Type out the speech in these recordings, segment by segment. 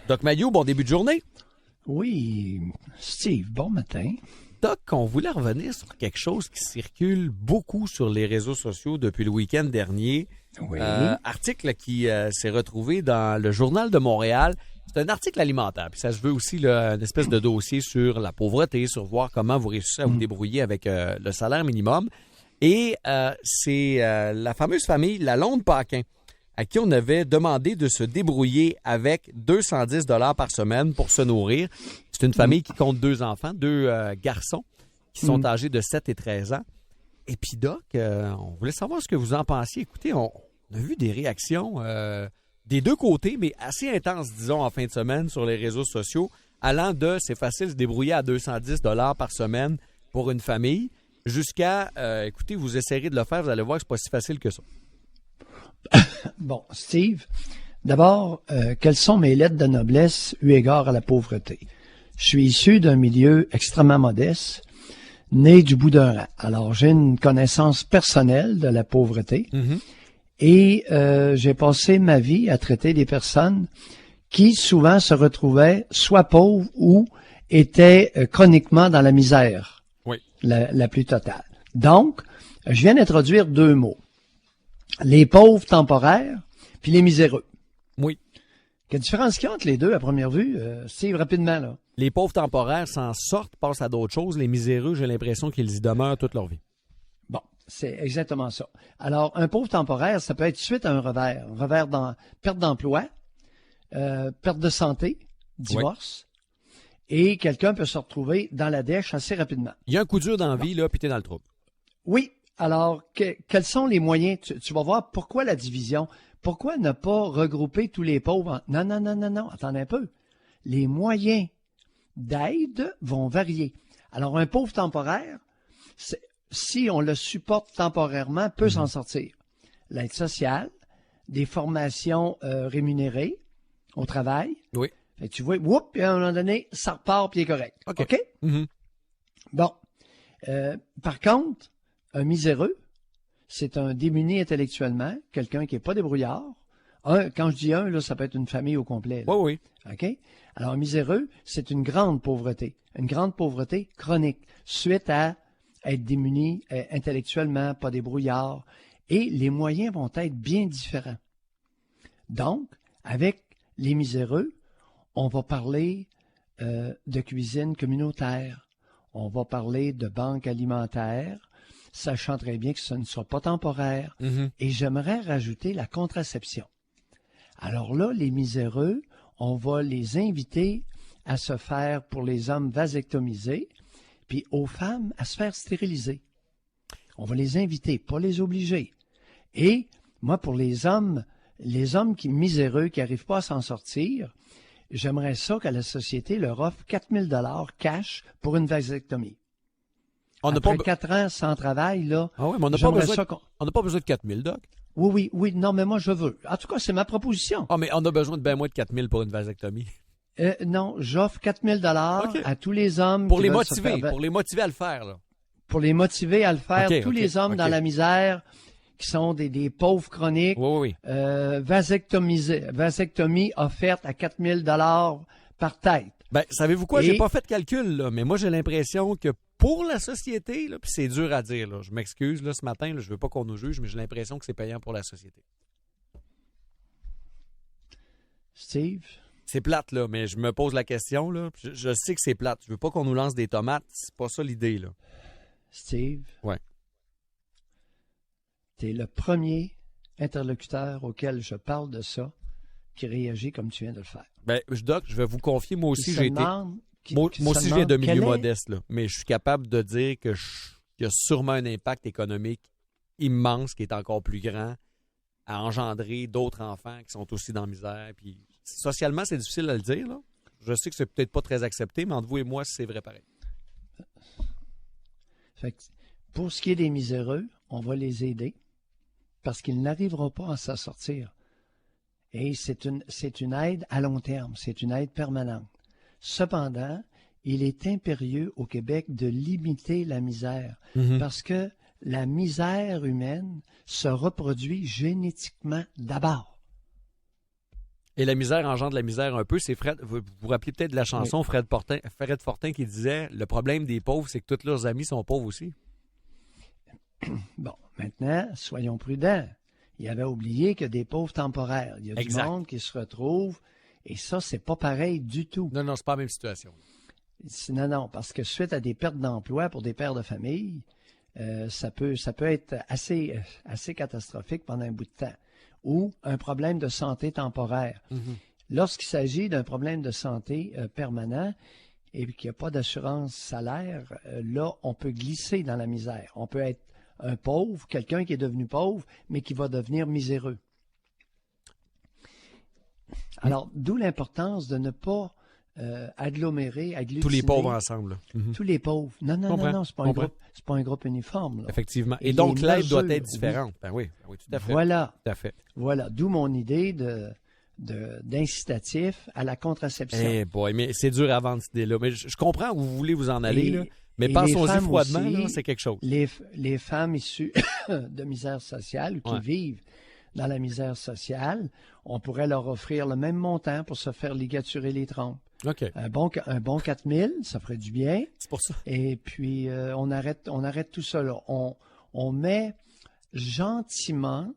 Doc Mayou, bon début de journée. Oui, Steve, bon matin. Doc, on voulait revenir sur quelque chose qui circule beaucoup sur les réseaux sociaux depuis le week-end dernier. Oui. Article qui s'est retrouvé dans le Journal de Montréal. C'est un article alimentaire, puis ça se veut aussi là, une espèce de dossier sur la pauvreté, sur voir comment vous réussissez à vous débrouiller avec le salaire minimum. Et c'est la fameuse famille Lalonde-Paquin, à qui on avait demandé de se débrouiller avec 210 $ par semaine pour se nourrir. C'est une famille qui compte 2 enfants, 2 garçons qui sont âgés de 7 et 13 ans. Et puis, Doc, on voulait savoir ce que vous en pensiez. Écoutez, on a vu des réactions des deux côtés, mais assez intenses, disons, en fin de semaine sur les réseaux sociaux, allant de « c'est facile de se débrouiller à 210 $ par semaine pour une famille » jusqu'à « écoutez, vous essayerez de le faire, vous allez voir que c'est pas si facile que ça ». Bon, Steve, d'abord, quelles sont mes lettres de noblesse eu égard à la pauvreté? Je suis issu d'un milieu extrêmement modeste, né du bout d'un rang. Alors, j'ai une connaissance personnelle de la pauvreté et j'ai passé ma vie à traiter des personnes qui souvent se retrouvaient soit pauvres ou étaient chroniquement dans la misère, la plus totale. Donc, je viens d'introduire 2 mots. Les pauvres temporaires, puis les miséreux. Oui. Quelle différence qu'il y a entre les deux à première vue? Steve, rapidement, là. Les pauvres temporaires s'en sortent, passent à d'autres choses. Les miséreux, j'ai l'impression qu'ils y demeurent toute leur vie. Bon, c'est exactement ça. Alors, un pauvre temporaire, ça peut être suite à un revers. Un revers dans perte d'emploi, perte de santé, divorce, et quelqu'un peut se retrouver dans la dèche assez rapidement. Il y a un coup dur dans la vie, là, puis t'es dans le trouble. Oui. Alors, quels sont les moyens? Tu vas voir pourquoi la division. Pourquoi ne pas regrouper tous les pauvres? Non. Attendez un peu. Les moyens d'aide vont varier. Alors, un pauvre temporaire, si on le supporte temporairement, peut s'en sortir. L'aide sociale, des formations rémunérées au travail. Oui. Fait que tu vois, puis à un moment donné, ça repart puis il est correct. OK? Bon. Par contre, un miséreux, c'est un démuni intellectuellement, quelqu'un qui n'est pas débrouillard. Quand je dis un, là, ça peut être une famille au complet. Là. Oui. OK? Alors, un miséreux, c'est une grande pauvreté chronique, suite à être démuni intellectuellement, pas débrouillard. Et les moyens vont être bien différents. Donc, avec les miséreux, on va parler de cuisine communautaire, on va parler de banque alimentaire, sachant très bien que ce ne sera pas temporaire. Et j'aimerais rajouter la contraception. Alors là, les miséreux, on va les inviter à se faire, pour les hommes, vasectomiser, puis aux femmes, à se faire stériliser. On va les inviter, pas les obliger. Et moi, pour les hommes miséreux qui n'arrivent pas à s'en sortir, j'aimerais ça que la société leur offre 4 000 $ cash pour une vasectomie. Après 4 ans sans travail, là, ah oui, mais on n'a pas besoin de 4 000, Doc. Oui, non, mais moi, je veux. En tout cas, c'est ma proposition. Ah, mais on a besoin de bien moins de 4 000 pour une vasectomie. Non, j'offre 4 000 $ à tous les hommes. Pour les motiver à le faire, là. Pour les motiver à le faire, tous les hommes dans la misère, qui sont des pauvres chroniques, vasectomie offerte à 4 000 $ par tête. Ben, savez-vous quoi? J'ai pas fait de calcul, là, mais moi, j'ai l'impression que pour la société, là, puis c'est dur à dire, là, je m'excuse, là, ce matin, là, je veux pas qu'on nous juge, mais j'ai l'impression que c'est payant pour la société. Steve? C'est plate, là, mais je me pose la question, là. Je sais que c'est plate. Je veux pas qu'on nous lance des tomates. C'est pas ça l'idée, là. Steve? Ouais. T'es le premier interlocuteur auquel je parle de ça qui réagit comme tu viens de le faire. Ben, Doc, je vais vous confier, moi aussi, j'ai été... Moi aussi, je viens de milieu modeste, là, mais je suis capable de dire qu'il y a sûrement un impact économique immense qui est encore plus grand à engendrer d'autres enfants qui sont aussi dans la misère. Puis, socialement, c'est difficile à le dire, là. Je sais que c'est peut-être pas très accepté, mais entre vous et moi, c'est vrai pareil. Fait que, pour ce qui est des miséreux, on va les aider parce qu'ils n'arriveront pas à s'en sortir. Et c'est une aide à long terme, c'est une aide permanente. Cependant, il est impérieux au Québec de limiter la misère parce que la misère humaine se reproduit génétiquement d'abord. Et la misère engendre la misère un peu. C'est Fred, vous vous rappelez peut-être de la chanson Fred Fortin qui disait « Le problème des pauvres, c'est que tous leurs amis sont pauvres aussi. » Bon, maintenant, soyons prudents. Il avait oublié qu'il y a des pauvres temporaires. Il y a du monde qui se retrouve, et ça, c'est pas pareil du tout. Non, c'est pas la même situation. Non, parce que suite à des pertes d'emploi pour des pères de famille, ça peut être assez catastrophique pendant un bout de temps. Ou un problème de santé temporaire. Mm-hmm. Lorsqu'il s'agit d'un problème de santé permanent et qu'il n'y a pas d'assurance salaire, là, on peut glisser dans la misère. On peut être un pauvre, quelqu'un qui est devenu pauvre, mais qui va devenir miséreux. Alors, d'où l'importance de ne pas agglomérés, agglutiner. Tous les pauvres ensemble. Mm-hmm. Tous les pauvres. Non, c'est pas un groupe uniforme. Là. Effectivement. Et donc, l'aide doit être différente. Oui. Ben oui, tout à fait. Voilà. Tout à fait. Voilà. D'où mon idée d'incitatif à la contraception. Eh boy, mais c'est dur à vendre cette idée-là. Mais je comprends où vous voulez vous en aller, là. Mais pensons-y froidement, là, c'est quelque chose. Les femmes issues de misère sociale ou qui vivent dans la misère sociale, on pourrait leur offrir le même montant pour se faire ligaturer les trompes. Okay. Un bon 4 000, ça ferait du bien. C'est pour ça. Et puis, on arrête tout ça là. On met gentiment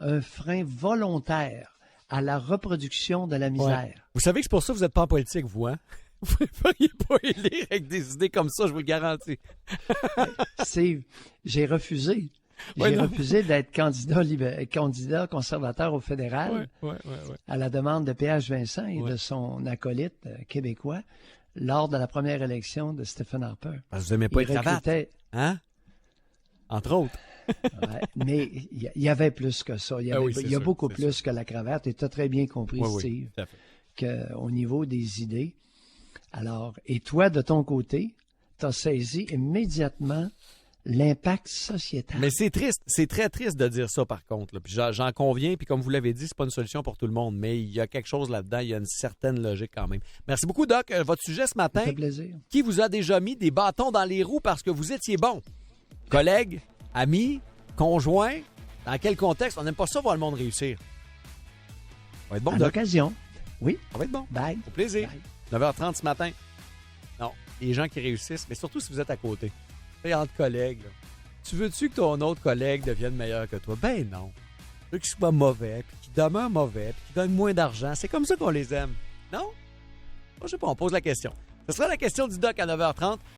un frein volontaire à la reproduction de la misère. Ouais. Vous savez que c'est pour ça que vous n'êtes pas en politique, vous, hein? Vous ne pourriez pas élire avec des idées comme ça, je vous le garantis. J'ai refusé. J'ai refusé d'être candidat conservateur au fédéral à la demande de P.H. Vincent et de son acolyte québécois lors de la première élection de Stephen Harper. Parce que vous n'aimez pas les cravates, hein? Entre autres. Mais il y avait plus que ça. Il y a beaucoup plus que la cravate. Et tu as très bien compris, Steve, qu'au niveau des idées. Alors, et toi, de ton côté, tu as saisi immédiatement l'impact sociétal. Mais c'est triste, c'est très triste de dire ça par contre. Là. Puis j'en conviens, puis comme vous l'avez dit, c'est pas une solution pour tout le monde, mais il y a quelque chose là-dedans, il y a une certaine logique quand même. Merci beaucoup, Doc. Votre sujet ce matin, ça fait plaisir. Qui vous a déjà mis des bâtons dans les roues parce que vous étiez bon? Collègues, amis, conjoints, dans quel contexte? On n'aime pas ça voir le monde réussir. Ça va être bon, à Doc. l'occasion. Oui. Ça va être bon. Bye. Au plaisir. Bye. 9h30 ce matin. Non, les gens qui réussissent, mais surtout si vous êtes à côté. Entre collègues, là. Tu veux-tu que ton autre collègue devienne meilleur que toi? Ben non. Tu veux qu'il soit mauvais, puis qu'il demeure mauvais, puis qu'il gagne moins d'argent. C'est comme ça qu'on les aime. Non? Moi, je sais pas, on pose la question. Ce sera la question du Doc à 9h30.